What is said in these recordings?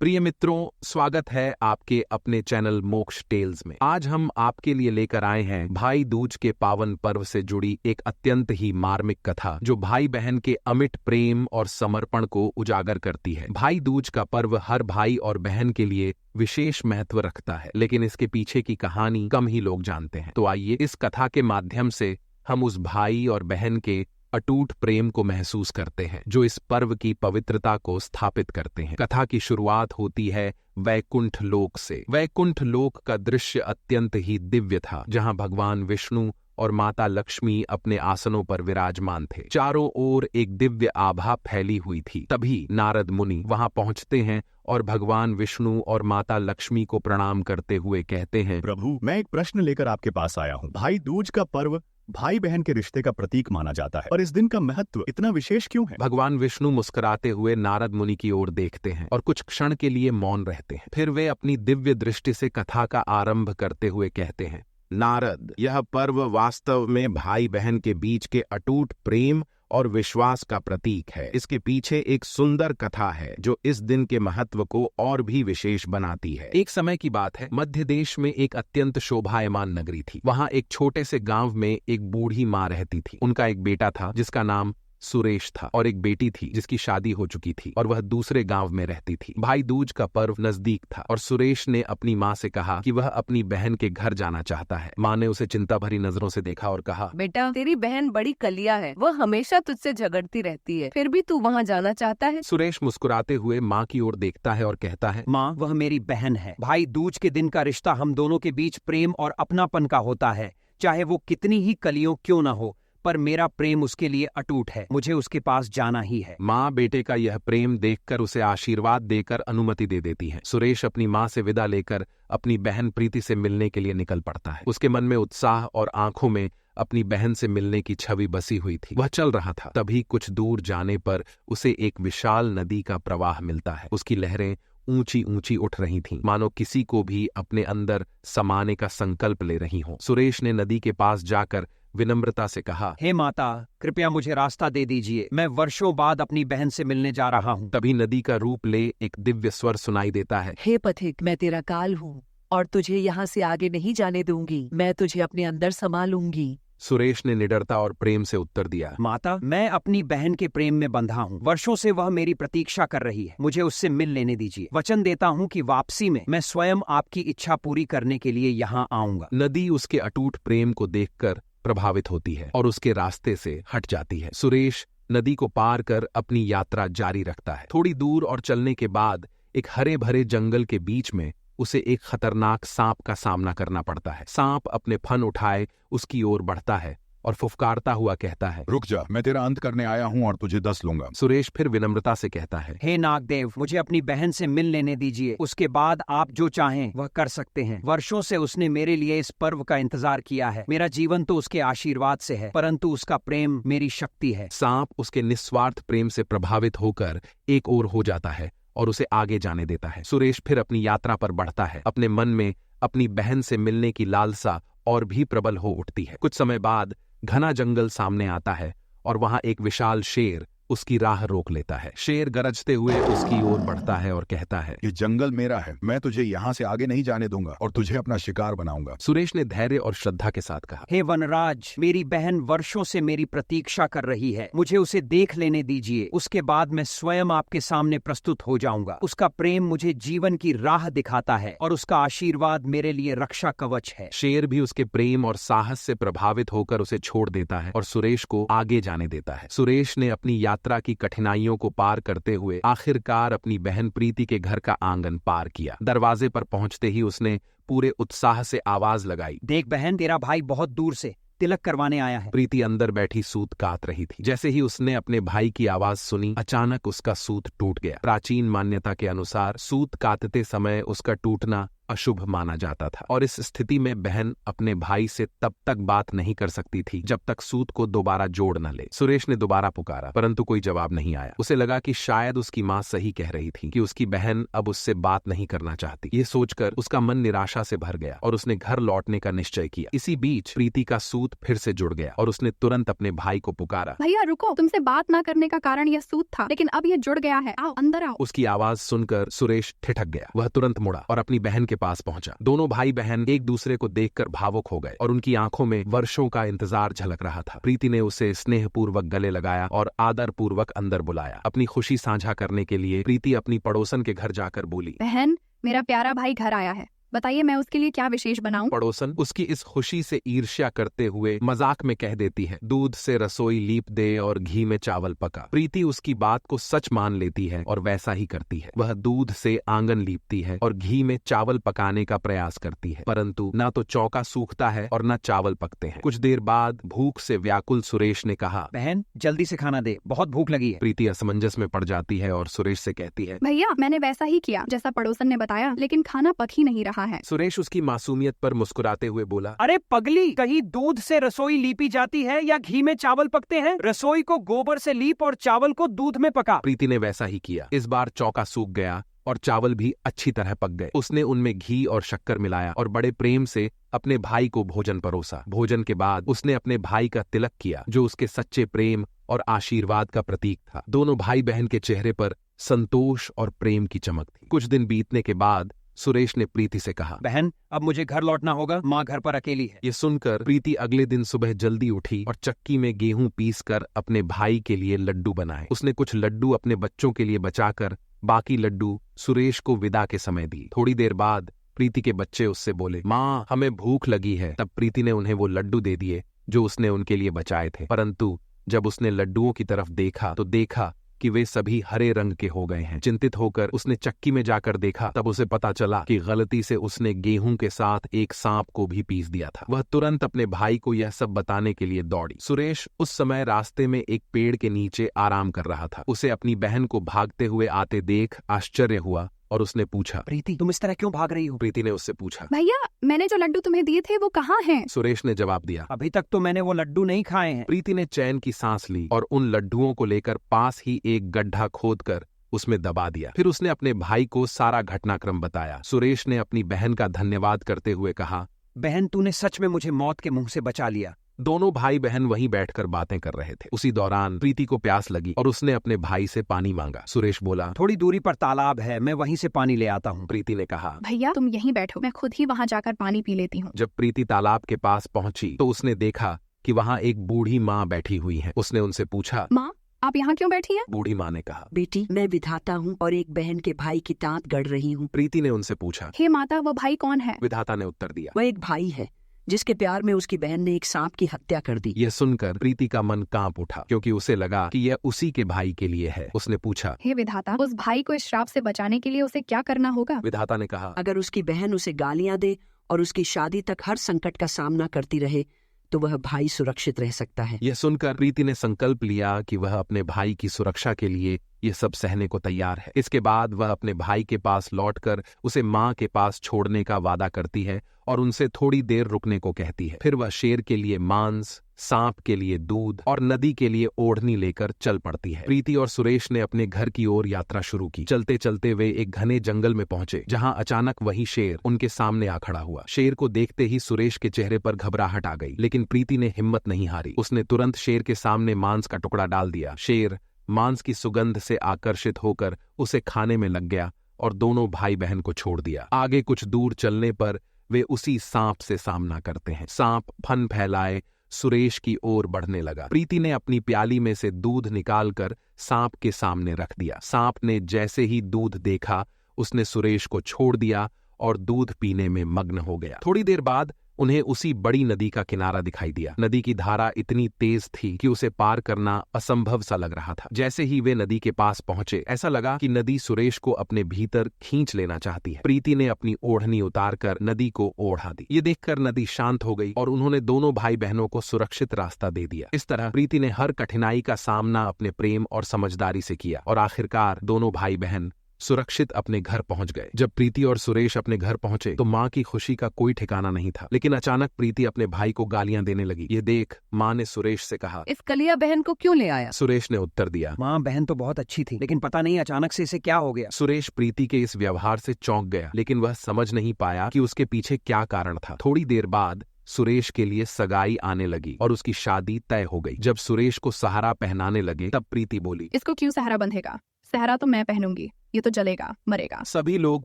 प्रिय मित्रों, स्वागत है आपके अपने चैनल मोक्ष टेल्स में। आज हम आपके लिए लेकर आए हैं भाई दूज के पावन पर्व से जुड़ी एक अत्यंत ही मार्मिक कथा, जो भाई बहन के अमिट प्रेम और समर्पण को उजागर करती है। भाई दूज का पर्व हर भाई और बहन के लिए विशेष महत्व रखता है, लेकिन इसके पीछे की कहानी कम ही लोग जानते हैं। तो आइए इस कथा के माध्यम से हम उस भाई और बहन के अटूट प्रेम को महसूस करते हैं, जो इस पर्व की पवित्रता को स्थापित करते हैं। कथा की शुरुआत होती है वैकुंठ लोक से। वैकुंठ लोक का दृश्य अत्यंत ही दिव्य था, जहां भगवान विष्णु और माता लक्ष्मी अपने आसनों पर विराजमान थे। चारों ओर एक दिव्य आभा फैली हुई थी। तभी नारद मुनि वहां पहुंचते हैं और भगवान विष्णु और माता लक्ष्मी को प्रणाम करते हुए कहते हैं, प्रभु, मैं एक प्रश्न लेकर आपके पास आया हूँ। भाई दूज का पर्व भाई बहन के रिश्ते का प्रतीक माना जाता है, और इस दिन का महत्व इतना विशेष क्यों है? भगवान विष्णु मुस्कुराते हुए नारद मुनि की ओर देखते हैं और कुछ क्षण के लिए मौन रहते हैं। फिर वे अपनी दिव्य दृष्टि से कथा का आरंभ करते हुए कहते हैं, नारद, यह पर्व वास्तव में भाई बहन के बीच के अटूट प्रेम और विश्वास का प्रतीक है। इसके पीछे एक सुंदर कथा है जो इस दिन के महत्व को और भी विशेष बनाती है। एक समय की बात है, मध्य देश में एक अत्यंत शोभायमान नगरी थी। वहां एक छोटे से गांव में एक बूढ़ी माँ रहती थी। उनका एक बेटा था जिसका नाम सुरेश था, और एक बेटी थी जिसकी शादी हो चुकी थी और वह दूसरे गांव में रहती थी। भाई दूज का पर्व नजदीक था और सुरेश ने अपनी माँ से कहा कि वह अपनी बहन के घर जाना चाहता है। माँ ने उसे चिंता भरी नजरों से देखा और कहा, बेटा, तेरी बहन बड़ी कलिया है, वह हमेशा तुझसे झगड़ती रहती है, फिर भी तू वहाँ जाना चाहता है? सुरेश मुस्कुराते हुए माँ की ओर देखता है और कहता है, माँ, वह मेरी बहन है। भाई दूज के दिन का रिश्ता हम दोनों के बीच प्रेम और अपनापन का होता है, चाहे वो कितनी ही कलियों क्यों न हो, पर मेरा प्रेम उसके लिए अटूट है। मुझे उसके पास जाना ही है। माँ बेटे का यह प्रेम देखकर उसे आशीर्वाद देकर अनुमति दे देती है। सुरेश अपनी माँ से विदा लेकर अपनी बहन प्रीति से मिलने के लिए निकल पड़ता है। उसके मन में उत्साह और आंखों में अपनी बहन से मिलने की छवि बसी हुई थी। वह चल रहा था। तभी कुछ दूर जाने पर उसे एक विशाल नदी का प्रवाह मिलता है। उसकी लहरें ऊंची ऊंची उठ रही थीं, मानो किसी को भी अपने अंदर समाने का संकल्प ले रही हों। सुरेश ने नदी के पास जाकर विनम्रता से कहा, हे माता, कृपया मुझे रास्ता दे दीजिए। मैं वर्षों बाद अपनी बहन से मिलने जा रहा हूँ। तभी नदी का रूप ले एक दिव्य स्वर सुनाई देता है, हे पथिक, मैं तेरा काल हूँ और तुझे यहाँ से आगे नहीं जाने दूंगी। मैं तुझे अपने अंदर समा लूंगी। सुरेश ने निडरता और प्रेम से उत्तर दिया, माता, मैं अपनी बहन के प्रेम में बंधा हूँ। वर्षों से वह मेरी प्रतीक्षा कर रही है। मुझे उससे मिल लेने दीजिए। वचन देता हूँ कि वापसी में मैं स्वयं आपकी इच्छा पूरी करने के लिए यहाँ आऊंगा। नदी उसके अटूट प्रेम को देखकर प्रभावित होती है और उसके रास्ते से हट जाती है। सुरेश नदी को पार कर अपनी यात्रा जारी रखता है। थोड़ी दूर और चलने के बाद एक हरे भरे जंगल के बीच में उसे एक खतरनाक सांप का सामना करना पड़ता है। सांप अपने फन उठाए उसकी ओर बढ़ता है और फुफकारता हुआ कहता है, रुक जा, मैं तेरा अंत करने आया हूँ और तुझे 10 लूंगा। सुरेश फिर विनम्रता से कहता है, हे नागदेव, मुझे अपनी बहन से मिल लेने दीजिए। उसके बाद आप जो चाहें वह कर सकते हैं। वर्षों से उसने मेरे लिए इस पर्व का इंतजार किया है। मेरा जीवन तो उसके आशीर्वाद से है, परंतु उसका प्रेम मेरी शक्ति है। सांप उसके निस्वार्थ प्रेम से प्रभावित होकर एक ओर हो जाता है और उसे आगे जाने देता है। सुरेश फिर अपनी यात्रा पर बढ़ता है। अपने मन में अपनी बहन से मिलने की लालसा और भी प्रबल हो उठती है। कुछ समय बाद घना जंगल सामने आता है और वहां एक विशाल शेर उसकी राह रोक लेता है। शेर गरजते हुए उसकी ओर बढ़ता है और कहता है, ये जंगल मेरा है, मैं तुझे यहाँ से आगे नहीं जाने दूंगा और तुझे अपना शिकार बनाऊंगा। सुरेश ने धैर्य और श्रद्धा के साथ कहा, हे वनराज, मेरी बहन वर्षों से मेरी प्रतीक्षा कर रही है। मुझे उसे देख लेने दीजिए। उसके बाद मैं स्वयं आपके सामने प्रस्तुत हो जाऊंगा। उसका प्रेम मुझे जीवन की राह दिखाता है और उसका आशीर्वाद मेरे लिए रक्षा कवच है। शेर भी उसके प्रेम और साहस से प्रभावित होकर उसे छोड़ देता है और सुरेश को आगे जाने देता है। सुरेश ने अपनी यात्रा की कठिनाइयों को पार करते हुए आखिरकार अपनी बहन प्रीति के घर का आंगन पार किया। दरवाजे पर पहुंचते ही उसने पूरे उत्साह से आवाज लगाई, देख बहन, तेरा भाई बहुत दूर से तिलक करवाने आया है। प्रीति अंदर बैठी सूत काट रही थी। जैसे ही उसने अपने भाई की आवाज सुनी, अचानक उसका सूत टूट गया। प्राचीन मान्यता के अनुसार सूत काटते समय उसका टूटना अशुभ माना जाता था और इस स्थिति में बहन अपने भाई से तब तक बात नहीं कर सकती थी जब तक सूत को दोबारा जोड़ न ले। सुरेश ने दोबारा पुकारा परंतु कोई जवाब नहीं आया। उसे लगा कि शायद उसकी माँ सही कह रही थी कि उसकी बहन अब उससे बात नहीं करना चाहती। ये सोचकर उसका मन निराशा से भर गया और उसने घर लौटने का निश्चय किया। इसी बीच प्रीति का सूत फिर से जुड़ गया और उसने तुरंत अपने भाई को पुकारा, भैया रुको, तुमसे बात ना करने का कारण यह सूत था, लेकिन अब यह जुड़ गया है, आओ अंदर आओ। उसकी आवाज सुनकर सुरेश ठिठक गया। वह तुरंत मुड़ा और अपनी बहन के पास पहुंचा। दोनों भाई बहन एक दूसरे को देखकर भावुक हो गए और उनकी आंखों में वर्षों का इंतजार झलक रहा था। प्रीति ने उसे स्नेहपूर्वक गले लगाया और आदर पूर्वक अंदर बुलाया। अपनी खुशी साझा करने के लिए प्रीति अपनी पड़ोसन के घर जाकर बोली, बहन, मेरा प्यारा भाई घर आया है, बताइए मैं उसके लिए क्या विशेष बनाऊं? पड़ोसन उसकी इस खुशी से ईर्ष्या करते हुए मजाक में कह देती है, दूध से रसोई लीप दे और घी में चावल पका। प्रीति उसकी बात को सच मान लेती है और वैसा ही करती है। वह दूध से आंगन लीपती है और घी में चावल पकाने का प्रयास करती है, परंतु न तो चौका सूखता है और न चावल पकते हैं। कुछ देर बाद भूख से व्याकुल सुरेश ने कहा, बहन जल्दी से खाना दे, बहुत भूख लगी है। प्रीति असमंजस में पड़ जाती है और सुरेश से कहती है, भैया मैंने वैसा ही किया जैसा पड़ोसन ने बताया, लेकिन खाना पक ही नहीं रहा है। सुरेश उसकी मासूमियत पर मुस्कुराते हुए बोला, अरे पगली, कहीं दूध से रसोई लीपी जाती है या घी में चावल पकते हैं? रसोई को गोबर से लीप और चावल को दूध में पका। प्रीति ने वैसा ही किया। इस बार चौका सूख गया और चावल भी अच्छी तरह पक गए। उसने उनमें घी और शक्कर मिलाया और बड़े प्रेम से अपने भाई को भोजन परोसा। भोजन के बाद उसने अपने भाई का तिलक किया, जो उसके सच्चे प्रेम और आशीर्वाद का प्रतीक था। दोनों भाई बहन के चेहरे पर संतोष और प्रेम की चमक थी। कुछ दिन बीतने के बाद सुरेश ने प्रीति से कहा, बहन अब मुझे घर लौटना होगा, माँ घर पर अकेली है। ये सुनकर प्रीति अगले दिन सुबह जल्दी उठी और चक्की में गेहूं पीसकर अपने भाई के लिए लड्डू बनाए। उसने कुछ लड्डू अपने बच्चों के लिए बचाकर बाकी लड्डू सुरेश को विदा के समय दी। थोड़ी देर बाद प्रीति के बच्चे उससे बोले, माँ हमें भूख लगी है। तब प्रीति ने उन्हें वो लड्डू दे दिए जो उसने उनके लिए बचाए थे, परंतु जब उसने लड्डुओं की तरफ देखा तो देखा कि वे सभी हरे रंग के हो गए हैं। चिंतित होकर उसने चक्की में जाकर देखा, तब उसे पता चला कि गलती से उसने गेहूं के साथ एक सांप को भी पीस दिया था। वह तुरंत अपने भाई को यह सब बताने के लिए दौड़ी। सुरेश उस समय रास्ते में एक पेड़ के नीचे आराम कर रहा था। उसे अपनी बहन को भागते हुए आते देख आश्चर्य हुआ और उसने पूछा, प्रीति तुम इस तरह क्यों भाग रही हो? प्रीति ने उससे पूछा, भैया मैंने जो लड्डू तुम्हें दिए थे वो कहाँ हैं? सुरेश ने जवाब दिया, अभी तक तो मैंने वो लड्डू नहीं खाए हैं। प्रीति ने चैन की सांस ली और उन लड्डुओं को लेकर पास ही एक गड्ढा खोदकर उसमें दबा दिया। फिर उसने अपने भाई को सारा घटनाक्रम बताया। सुरेश ने अपनी बहन का धन्यवाद करते हुए कहा, बहन तूने सच में मुझे मौत के मुंह से बचा लिया। दोनों भाई बहन वहीं बैठकर बातें कर रहे थे। उसी दौरान प्रीति को प्यास लगी और उसने अपने भाई से पानी मांगा। सुरेश बोला, थोड़ी दूरी पर तालाब है, मैं वहीं से पानी ले आता हूँ। प्रीति ने कहा, भैया तुम यहीं बैठो, मैं खुद ही वहाँ जाकर पानी पी लेती हूँ। जब प्रीति तालाब के पास पहुंची तो उसने देखा कि वहाँ एक बूढ़ी माँ बैठी हुई है। उसने उनसे पूछा, माँ आप यहाँ क्यों बैठी हैं? बूढ़ी माँ ने कहा, बेटी मैं विधाता हूँ और एक बहन के भाई की टाँत गढ़ रही हूँ। प्रीति ने उनसे पूछा, हे माता वो भाई कौन है? विधाता ने उत्तर दिया, वह एक भाई है जिसके प्यार में उसकी बहन ने एक सांप की हत्या कर दी। यह सुनकर प्रीति का मन कांप उठा, क्योंकि उसे लगा कि यह उसी के भाई के लिए है। उसने पूछा, हे विधाता उस भाई को इस श्राप से बचाने के लिए उसे क्या करना होगा? विधाता ने कहा, अगर उसकी बहन उसे गालियां दे और उसकी शादी तक हर संकट का सामना करती रहे तो वह भाई सुरक्षित रह सकता है। यह सुनकर प्रीति ने संकल्प लिया कि वह अपने भाई की सुरक्षा के लिए ये सब सहने को तैयार है। इसके बाद वह अपने भाई के पास लौटकर उसे माँ के पास छोड़ने का वादा करती है और उनसे थोड़ी देर रुकने को कहती है। फिर वह शेर के लिए मांस, सांप के लिए दूध और नदी के लिए ओढ़नी लेकर चल पड़ती है। प्रीति और सुरेश ने अपने घर की ओर यात्रा शुरू की। चलते चलते वे एक घने जंगल में पहुंचे, जहां अचानक वही शेर उनके सामने आ खड़ा हुआ। शेर को देखते ही सुरेश के चेहरे पर घबराहट आ गई, लेकिन प्रीति ने हिम्मत नहीं हारी। उसने तुरंत शेर के सामने मांस का टुकड़ा डाल दिया। शेर मांस की सुगंध से आकर्षित होकर उसे खाने में लग गया और दोनों भाई बहन को छोड़ दिया। आगे कुछ दूर चलने पर वे उसी सांप से सामना करते हैं। सांप फन फैलाए सुरेश की ओर बढ़ने लगा। प्रीति ने अपनी प्याली में से दूध निकालकर सांप के सामने रख दिया। सांप ने जैसे ही दूध देखा, उसने सुरेश को छोड़ दिया और दूध पीने में मग्न हो गया। थोड़ी देर बाद उन्हें उसी बड़ी नदी का किनारा दिखाई दिया। नदी की धारा इतनी तेज थी कि उसे पार करना असंभव सा लग रहा था। जैसे ही वे नदी के पास पहुंचे, ऐसा लगा कि नदी सुरेश को अपने भीतर खींच लेना चाहती है। प्रीति ने अपनी ओढ़नी उतारकर नदी को ओढ़ा दी। ये देखकर नदी शांत हो गई और उन्होंने दोनों भाई बहनों को सुरक्षित रास्ता दे दिया। इस तरह प्रीति ने हर कठिनाई का सामना अपने प्रेम और समझदारी से किया और आखिरकार दोनों भाई बहन सुरक्षित अपने घर पहुंच गए। जब प्रीति और सुरेश अपने घर पहुंचे तो माँ की खुशी का कोई ठिकाना नहीं था। लेकिन अचानक प्रीति अपने भाई को गालियां देने लगी। ये देख माँ ने सुरेश से कहा, इस कलिया बहन को क्यों ले आया? सुरेश ने उत्तर दिया, माँ बहन तो बहुत अच्छी थी, लेकिन पता नहीं अचानक से इसे क्या हो गया। सुरेश प्रीति के इस व्यवहार से चौंक गया, लेकिन वह समझ नहीं पाया कि उसके पीछे क्या कारण था। थोड़ी देर बाद सुरेश के लिए सगाई आने लगी और उसकी शादी तय हो गई। जब सुरेश को सहारा पहनाने लगे तब प्रीति बोली, इसको क्यों सहरा बंधेगा? सहरा तो मैं पहनूंगी, ये तो जलेगा मरेगा। सभी लोग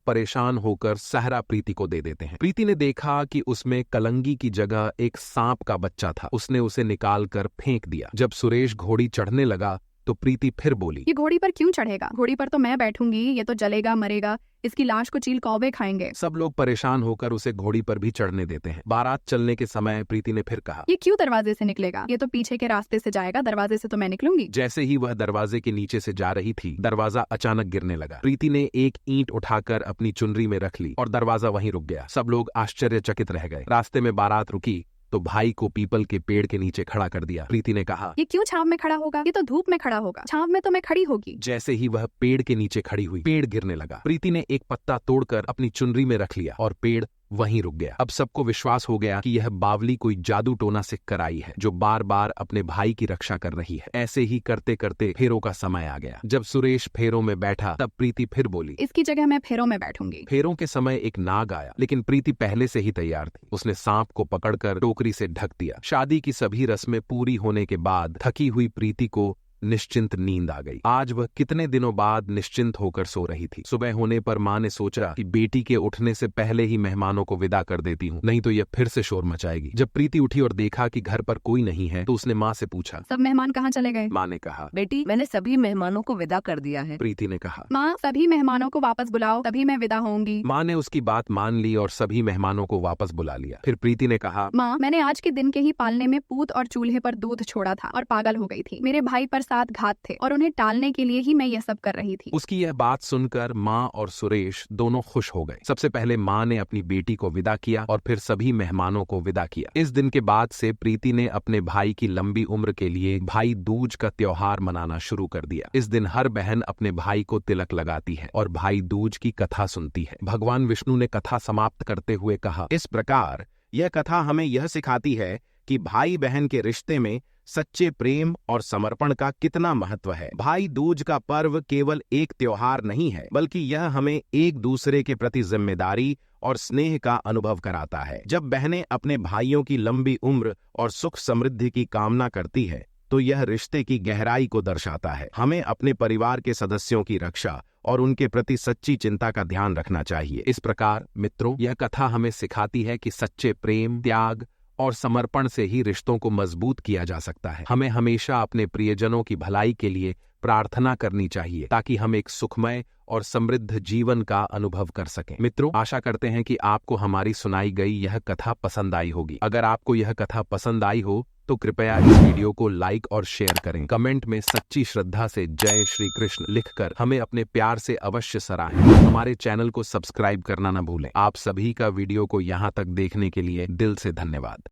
परेशान होकर सहरा प्रीति को दे देते हैं। प्रीति ने देखा कि उसमें कलंगी की जगह एक सांप का बच्चा था। उसने उसे निकाल कर फेंक दिया। जब सुरेश घोड़ी चढ़ने लगा तो प्रीति फिर बोली, ये घोड़ी पर क्यों चढ़ेगा? घोड़ी पर तो मैं बैठूंगी, ये तो जलेगा मरेगा, इसकी लाश को चील कौवे खाएंगे। सब लोग परेशान होकर उसे घोड़ी पर भी चढ़ने देते हैं। बारात चलने के समय प्रीति ने फिर कहा, ये क्यों दरवाजे से निकलेगा? ये तो पीछे के रास्ते से जाएगा, दरवाजे से तो मैं निकलूंगी। जैसे ही वह दरवाजे के नीचे से जा रही थी, दरवाजा अचानक गिरने लगा। प्रीति ने एक ईंट उठाकर अपनी चुनरी में रख ली और दरवाजा वहीं रुक गया। सब लोग आश्चर्यचकित रह गए। रास्ते में बारात रुकी तो भाई को पीपल के पेड़ के नीचे खड़ा कर दिया। प्रीति ने कहा, ये क्यों छांव में खड़ा होगा? ये तो धूप में खड़ा होगा, छांव में तो मैं खड़ी होगी। जैसे ही वह पेड़ के नीचे खड़ी हुई, पेड़ गिरने लगा। प्रीति ने एक पत्ता तोड़कर अपनी चुनरी में रख लिया और पेड़ वहीं रुक गया। अब सबको विश्वास हो गया कि यह बावली कोई जादू टोना सीख कर आई है, जो बार बार अपने भाई की रक्षा कर रही है। ऐसे ही करते करते फेरों का समय आ गया। जब सुरेश फेरों में बैठा तब प्रीति फिर बोली, इसकी जगह मैं फेरों में बैठूंगी। फेरों के समय एक नाग आया, लेकिन प्रीति पहले से ही तैयार थी। उसने सांप को पकड़कर टोकरी से ढक दिया। शादी की सभी रस्में पूरी होने के बाद थकी हुई प्रीति को निश्चिंत नींद आ गई। आज वह कितने दिनों बाद निश्चिंत होकर सो रही थी। सुबह होने पर माँ ने सोचा कि बेटी के उठने से पहले ही मेहमानों को विदा कर देती हूँ, नहीं तो यह फिर से शोर मचाएगी। जब प्रीति उठी और देखा कि घर पर कोई नहीं है तो उसने माँ से पूछा, सब मेहमान कहाँ चले गए? माँ ने कहा, बेटी, मैंने सभी मेहमानों को विदा कर दिया है। प्रीति ने कहा, माँ, सभी मेहमानों को वापस बुलाओ, तभी मैं विदा होंगी। माँ ने उसकी बात मान ली और सभी मेहमानों को वापस बुला लिया। फिर प्रीति ने कहा, माँ, मैंने आज के दिन के ही पालने में पूत और चूल्हे पर दूध छोड़ा था और पागल हो गई थी। मेरे भाई पर 7 घात थे और उन्हें टालने के लिए ही मैं यह सब कर रही थी। उसकी यह बात सुनकर माँ और सुरेश दोनों खुश हो गए। सबसे पहले माँ ने अपनी बेटी को विदा किया और फिर सभी मेहमानों को विदा किया। इस दिन के बाद से प्रीति ने अपने भाई की लंबी उम्र के लिए भाई दूज का त्योहार मनाना शुरू कर दिया। इस दिन हर बहन अपने भाई को तिलक लगाती है और भाई दूज की कथा सुनती है। भगवान विष्णु ने कथा समाप्त करते हुए कहा, इस प्रकार यह कथा हमें यह सिखाती है कि भाई बहन के रिश्ते में सच्चे प्रेम और समर्पण का कितना महत्व है। भाई दूज का पर्व केवल एक त्योहार नहीं है, बल्कि यह हमें एक दूसरे के प्रति जिम्मेदारी और स्नेह का अनुभव कराता है। जब बहनें अपने भाइयों की लंबी उम्र और सुख समृद्धि की कामना करती है तो यह रिश्ते की गहराई को दर्शाता है। हमें अपने परिवार के सदस्यों की रक्षा और उनके प्रति सच्ची चिंता का ध्यान रखना चाहिए। इस प्रकार मित्रों, यह कथा हमें सिखाती है कि सच्चे प्रेम, त्याग और समर्पण से ही रिश्तों को मजबूत किया जा सकता है। हमें हमेशा अपने प्रियजनों की भलाई के लिए प्रार्थना करनी चाहिए ताकि हम एक सुखमय और समृद्ध जीवन का अनुभव कर सकें। मित्रों, आशा करते हैं कि आपको हमारी सुनाई गई यह कथा पसंद आई होगी। अगर आपको यह कथा पसंद आई हो तो कृपया इस वीडियो को लाइक और शेयर करें। कमेंट में सच्ची श्रद्धा से जय श्री कृष्ण लिखकर हमें अपने प्यार से अवश्य सराहें। हमारे चैनल को सब्सक्राइब करना न भूलें। आप सभी का वीडियो को यहाँ तक देखने के लिए दिल से धन्यवाद।